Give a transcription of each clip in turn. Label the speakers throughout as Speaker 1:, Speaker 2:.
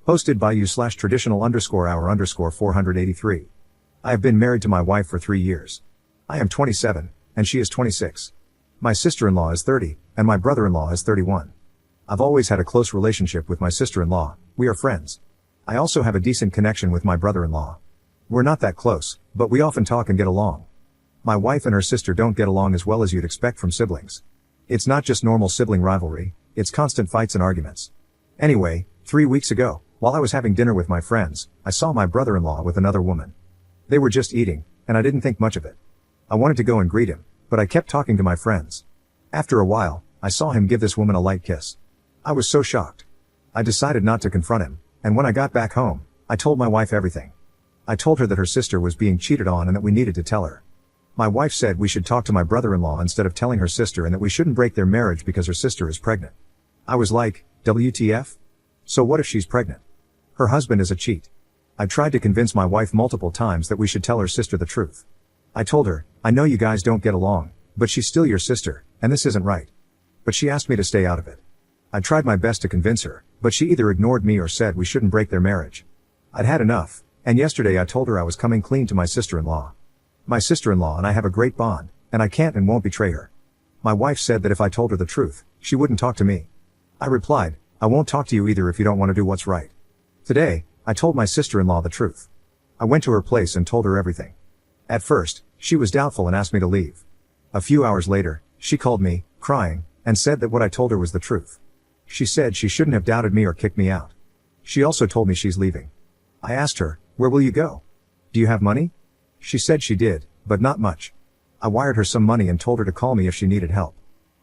Speaker 1: Hosted by you/traditional_hour_483. I have been married to my wife for 3 years. I am 27, and she is 26. My sister-in-law is 30, and my brother-in-law is 31. I've always had a close relationship with my sister-in-law. We are friends. I also have a decent connection with my brother-in-law. We're not that close, but we often talk and get along. My wife and her sister don't get along as well as you'd expect from siblings. It's not just normal sibling rivalry, it's constant fights and arguments. Anyway, 3 weeks ago, while I was having dinner with my friends, I saw my brother-in-law with another woman. They were just eating, and I didn't think much of it. I wanted to go and greet him, but I kept talking to my friends. After a while, I saw him give this woman a light kiss. I was so shocked. I decided not to confront him, and when I got back home, I told my wife everything. I told her that her sister was being cheated on and that we needed to tell her. My wife said we should talk to my brother-in-law instead of telling her sister and that we shouldn't break their marriage because her sister is pregnant. I was like, WTF? So what if she's pregnant? Her husband is a cheat. I tried to convince my wife multiple times that we should tell her sister the truth. I told her, I know you guys don't get along, but she's still your sister, and this isn't right. But she asked me to stay out of it. I tried my best to convince her, but she either ignored me or said we shouldn't break their marriage. I'd had enough, and yesterday I told her I was coming clean to my sister-in-law. My sister-in-law and I have a great bond, and I can't and won't betray her. My wife said that if I told her the truth, she wouldn't talk to me. I replied, I won't talk to you either if you don't want to do what's right. Today, I told my sister-in-law the truth. I went to her place and told her everything. At first, she was doubtful and asked me to leave. A few hours later, she called me, crying, and said that what I told her was the truth. She said she shouldn't have doubted me or kicked me out. She also told me she's leaving. I asked her, where will you go? Do you have money? She said she did, but not much. I wired her some money and told her to call me if she needed help.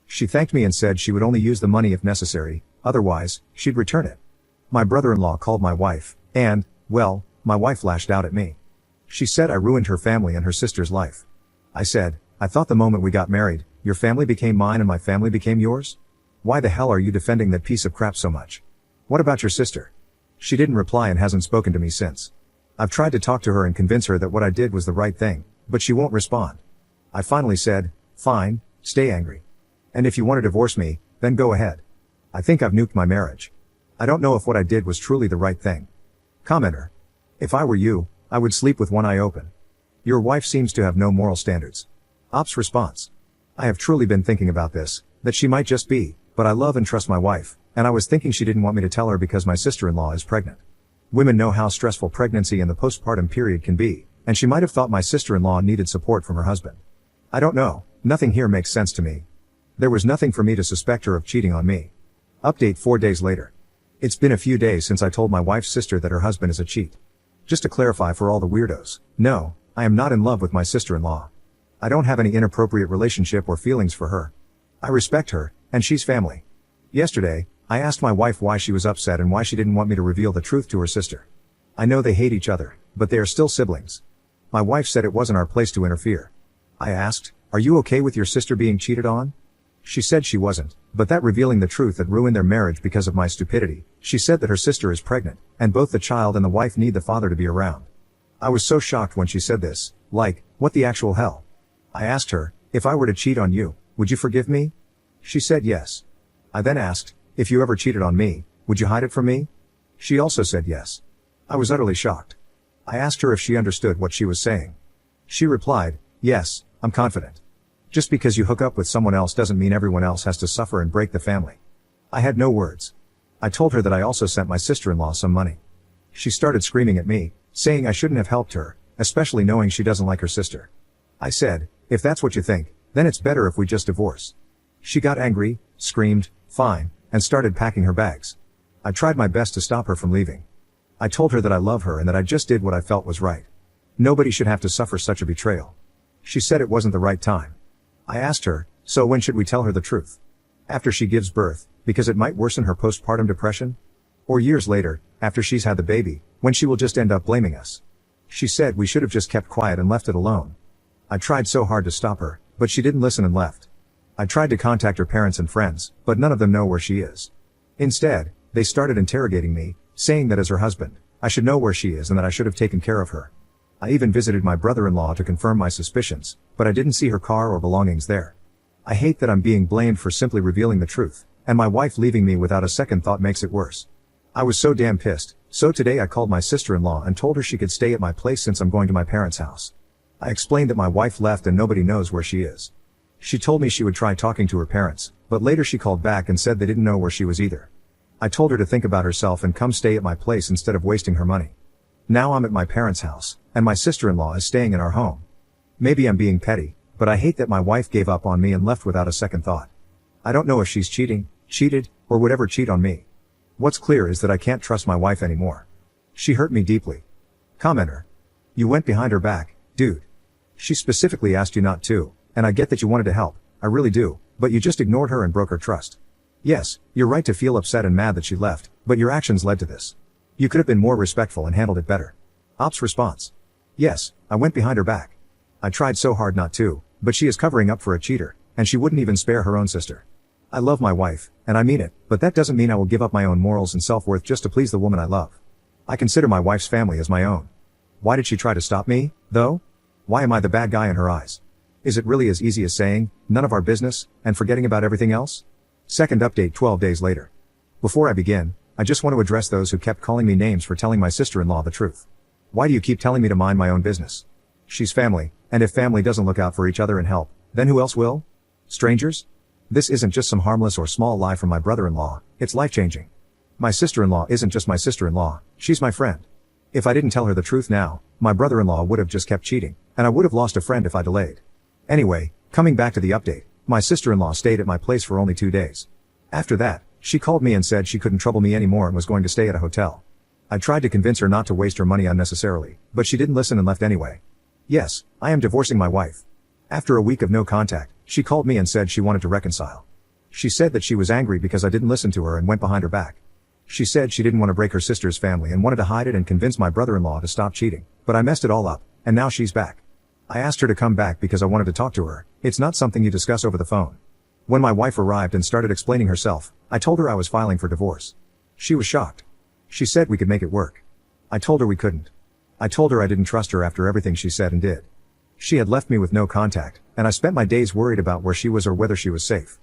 Speaker 1: She thanked me and said she would only use the money if necessary, otherwise, she'd return it. My brother-in-law called my wife, and, well, my wife lashed out at me. She said I ruined her family and her sister's life. I said, I thought the moment we got married, your family became mine and my family became yours? Why the hell are you defending that piece of crap so much? What about your sister? She didn't reply and hasn't spoken to me since. I've tried to talk to her and convince her that what I did was the right thing, but she won't respond. I finally said, fine, stay angry. And if you want to divorce me, then go ahead. I think I've nuked my marriage. I don't know if what I did was truly the right thing. Commenter. If I were you, I would sleep with one eye open. Your wife seems to have no moral standards. Ops response. I have truly been thinking about this, that she might just be, but I love and trust my wife, and I was thinking she didn't want me to tell her because my sister-in-law is pregnant. Women know how stressful pregnancy and the postpartum period can be, and she might have thought my sister-in-law needed support from her husband. I don't know, nothing here makes sense to me. There was nothing for me to suspect her of cheating on me. Update 4 days later. It's been a few days since I told my wife's sister that her husband is a cheat. Just to clarify for all the weirdos, no, I am not in love with my sister-in-law. I don't have any inappropriate relationship or feelings for her. I respect her, and she's family. Yesterday, I asked my wife why she was upset and why she didn't want me to reveal the truth to her sister. I know they hate each other, but they are still siblings. My wife said it wasn't our place to interfere. I asked, are you okay with your sister being cheated on? She said she wasn't, but that revealing the truth had ruined their marriage because of my stupidity. She said that her sister is pregnant, and both the child and the wife need the father to be around. I was so shocked when she said this, like, what the actual hell? I asked her, if I were to cheat on you, would you forgive me? She said yes. I then asked, if you ever cheated on me, would you hide it from me? She also said yes. I was utterly shocked. I asked her if she understood what she was saying. She replied, yes, I'm confident. Just because you hook up with someone else doesn't mean everyone else has to suffer and break the family. I had no words. I told her that I also sent my sister-in-law some money. She started screaming at me, saying I shouldn't have helped her, especially knowing she doesn't like her sister. I said, if that's what you think, then it's better if we just divorce. She got angry, screamed, fine, and started packing her bags. I tried my best to stop her from leaving. I told her that I love her and that I just did what I felt was right. Nobody should have to suffer such a betrayal. She said it wasn't the right time. I asked her, so when should we tell her the truth? After she gives birth, because it might worsen her postpartum depression? Or years later, after she's had the baby, when she will just end up blaming us? She said we should have just kept quiet and left it alone. I tried so hard to stop her, but she didn't listen and left. I tried to contact her parents and friends, but none of them know where she is. Instead, they started interrogating me, saying that as her husband, I should know where she is and that I should have taken care of her. I even visited my brother-in-law to confirm my suspicions, but I didn't see her car or belongings there. I hate that I'm being blamed for simply revealing the truth, and my wife leaving me without a second thought makes it worse. I was so damn pissed, so today I called my sister-in-law and told her she could stay at my place since I'm going to my parents' house. I explained that my wife left and nobody knows where she is. She told me she would try talking to her parents, but later she called back and said they didn't know where she was either. I told her to think about herself and come stay at my place instead of wasting her money. Now I'm at my parents' house, and my sister-in-law is staying in our home. Maybe I'm being petty, but I hate that my wife gave up on me and left without a second thought. I don't know if she's cheating, cheated, or would ever cheat on me. What's clear is that I can't trust my wife anymore. She hurt me deeply. Commenter. You went behind her back, dude. She specifically asked you not to, and I get that you wanted to help, I really do, but you just ignored her and broke her trust. Yes, you're right to feel upset and mad that she left, but your actions led to this. You could have been more respectful and handled it better. Ops response. Yes, I went behind her back. I tried so hard not to, but she is covering up for a cheater, and she wouldn't even spare her own sister. I love my wife, and I mean it, but that doesn't mean I will give up my own morals and self-worth just to please the woman I love. I consider my wife's family as my own. Why did she try to stop me, though? Why am I the bad guy in her eyes? Is it really as easy as saying, none of our business, and forgetting about everything else? Second update 12 days later. Before I begin, I just want to address those who kept calling me names for telling my sister-in-law the truth. Why do you keep telling me to mind my own business? She's family, and if family doesn't look out for each other and help, then who else will? Strangers? This isn't just some harmless or small lie from my brother-in-law, it's life-changing. My sister-in-law isn't just my sister-in-law, she's my friend. If I didn't tell her the truth now, my brother-in-law would have just kept cheating, and I would have lost a friend if I delayed. Anyway, coming back to the update, my sister-in-law stayed at my place for only 2 days. After that, she called me and said she couldn't trouble me anymore and was going to stay at a hotel. I tried to convince her not to waste her money unnecessarily, but she didn't listen and left anyway. Yes, I am divorcing my wife. After a week of no contact, she called me and said she wanted to reconcile. She said that she was angry because I didn't listen to her and went behind her back. She said she didn't want to break her sister's family and wanted to hide it and convince my brother-in-law to stop cheating, but I messed it all up, and now she's back. I asked her to come back because I wanted to talk to her. It's not something you discuss over the phone. When my wife arrived and started explaining herself, I told her I was filing for divorce. She was shocked. She said we could make it work. I told her we couldn't. I told her I didn't trust her after everything she said and did. She had left me with no contact, and I spent my days worried about where she was or whether she was safe.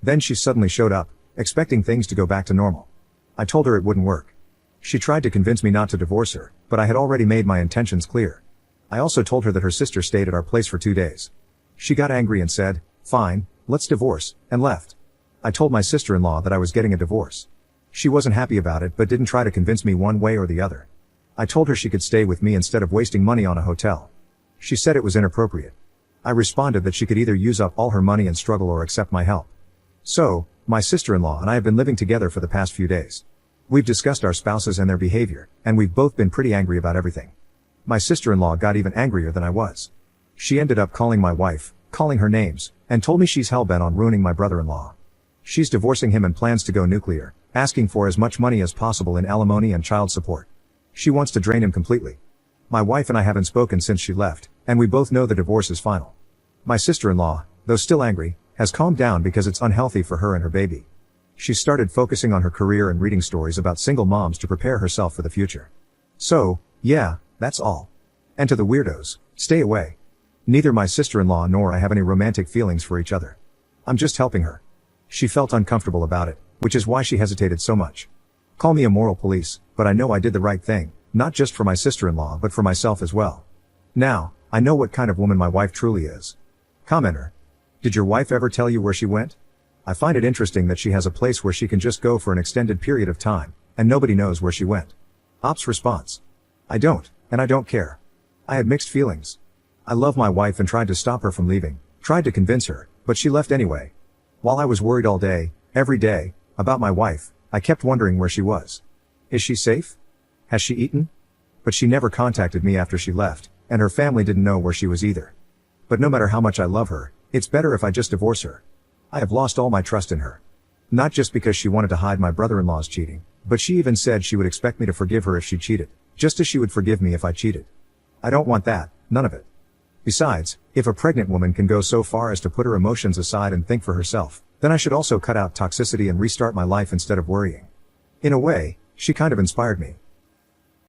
Speaker 1: Then she suddenly showed up, expecting things to go back to normal. I told her it wouldn't work. She tried to convince me not to divorce her, but I had already made my intentions clear. I also told her that her sister stayed at our place for 2 days. She got angry and said, "Fine, let's divorce," and left. I told my sister-in-law that I was getting a divorce. She wasn't happy about it but didn't try to convince me one way or the other. I told her she could stay with me instead of wasting money on a hotel. She said it was inappropriate. I responded that she could either use up all her money and struggle or accept my help. So, my sister-in-law and I have been living together for the past few days. We've discussed our spouses and their behavior, and we've both been pretty angry about everything. My sister-in-law got even angrier than I was. She ended up calling my wife, calling her names, and told me she's hell-bent on ruining my brother-in-law. She's divorcing him and plans to go nuclear, asking for as much money as possible in alimony and child support. She wants to drain him completely. My wife and I haven't spoken since she left, and we both know the divorce is final. My sister-in-law, though still angry, has calmed down because it's unhealthy for her and her baby. She started focusing on her career and reading stories about single moms to prepare herself for the future. So, yeah, that's all. And to the weirdos, stay away. Neither my sister-in-law nor I have any romantic feelings for each other. I'm just helping her. She felt uncomfortable about it, which is why she hesitated so much. Call me a moral police, but I know I did the right thing, not just for my sister-in-law but for myself as well. Now, I know what kind of woman my wife truly is. Commenter. Did your wife ever tell you where she went? I find it interesting that she has a place where she can just go for an extended period of time, and nobody knows where she went. Ops response. I don't, and I don't care. I had mixed feelings. I love my wife and tried to stop her from leaving, tried to convince her, but she left anyway. While I was worried all day, every day, about my wife, I kept wondering where she was. Is she safe? Has she eaten? But she never contacted me after she left, and her family didn't know where she was either. But no matter how much I love her, it's better if I just divorce her. I have lost all my trust in her. Not just because she wanted to hide my brother-in-law's cheating, but she even said she would expect me to forgive her if she cheated, just as she would forgive me if I cheated. I don't want that, none of it. Besides, if a pregnant woman can go so far as to put her emotions aside and think for herself, then I should also cut out toxicity and restart my life instead of worrying. In a way, she kind of inspired me.